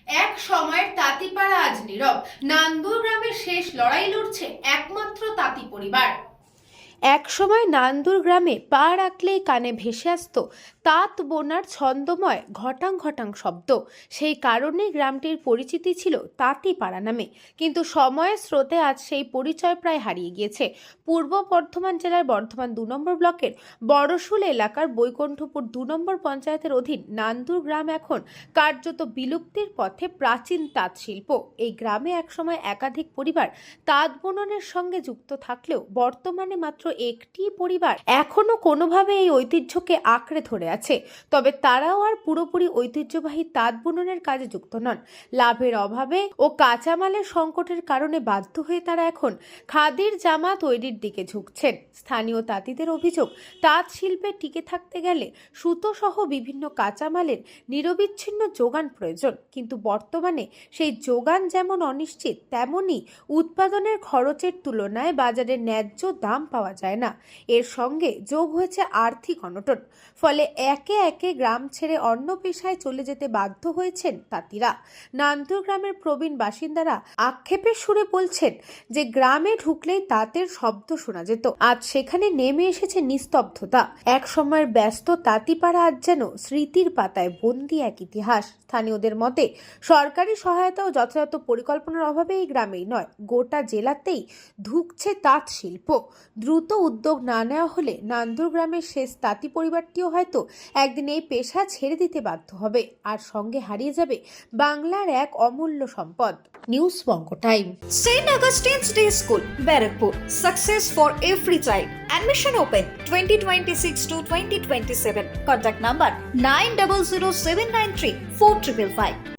এক সময়ের তাঁতিপাড়া আজ নীরব। নান্দুর গ্রামের শেষ লড়াই লড়ছে একমাত্র তাঁতি পরিবার। এক সময় নান্দুর গ্রামে পা রাখলেই কানে ভেসে আসতো তাঁত বোনার ছন্দময় ঘটাং ঘটাং শব্দ। সেই কারণেই গ্রামটির পরিচিতি ছিল তাঁতিপাড়া নামে। কিন্তু সময়ের স্রোতে আজ সেই পরিচয় প্রায় হারিয়ে গিয়েছে। পূর্ব বর্ধমান জেলার বর্ধমান ২ নম্বর ব্লকের বড়শুল এলাকার বৈকুণ্ঠপুর ২ নম্বর পঞ্চায়েতের অধীন নান্দুর গ্রাম এখন কার্যত বিলুপ্তির পথে। প্রাচীন তাঁত শিল্প এই গ্রামে একসময় একাধিক পরিবার তাঁত বুননের সঙ্গে যুক্ত থাকলেও বর্তমানে মাত্র একটি পরিবার এখনো কোনোভাবে এই ঐতিহ্যকে আঁকড়ে ধরে আছে। তবে তারাও আর পুরোপুরি ঐতিহ্যবাহী তাঁত বুননের কাজে যুক্ত নন। লাভের অভাবে ও কাঁচামালের সংকটের কারণে বাধ্য হয়ে তারা এখন খাদির জামা তৈরির দিকে ঝুঁকছেন। স্থানীয় তাঁতিদের অভিযোগ, তাঁত শিল্পে টিকে থাকতে গেলে সুতো সহ বিভিন্ন কাঁচামালের নিরবিচ্ছিন্ন যোগান প্রয়োজন। কিন্তু বর্তমানে সেই যোগান যেমন অনিশ্চিত, তেমনি উৎপাদনের খরচের তুলনায় বাজারে ন্যায্য দাম পাওয়া যায় না। এর সঙ্গে যোগ হয়েছে আর্থিক অনটন। ফলে একে একে গ্রাম ছেড়ে অন্য পেশায় চলে যেতে বাধ্য হয়েছেন তাঁতিরা। নান্দুর গ্রামের প্রবীণ বাসিন্দারা আক্ষেপের সুরে বলছেন যে গ্রামে ঢুকলেই তাঁতের শব্দ শোনা যেত, আজ সেখানে নেমে এসেছে নিস্তব্ধতা। এক সময়ের ব্যস্ত তাঁতিপাড়া আজ যেন স্মৃতির পাতায় বন্দি এক ইতিহাস। স্থানীয়দের মতে সরকারি সহায়তা ও যথাযথ পরিকল্পনার অভাবে এই গ্রামেই নয়, গোটা জেলাতেই ধুঁকছে তাঁত শিল্প। দ্রুত উদ্যোগ না নেওয়া হলে নান্দুর গ্রামের শেষ তাঁতি পরিবারটিও হয়তো একদিন এই পেশা ছেড়ে দিতে বাধ্য হবে, আর সঙ্গে হারিয়ে যাবে বাংলার এক অমূল্য সম্পদ। News Banga time. St. Augustine's Day School, Barrackpur. Success for every child. Admission open 2026 to 2027. Contact number 900793 4555.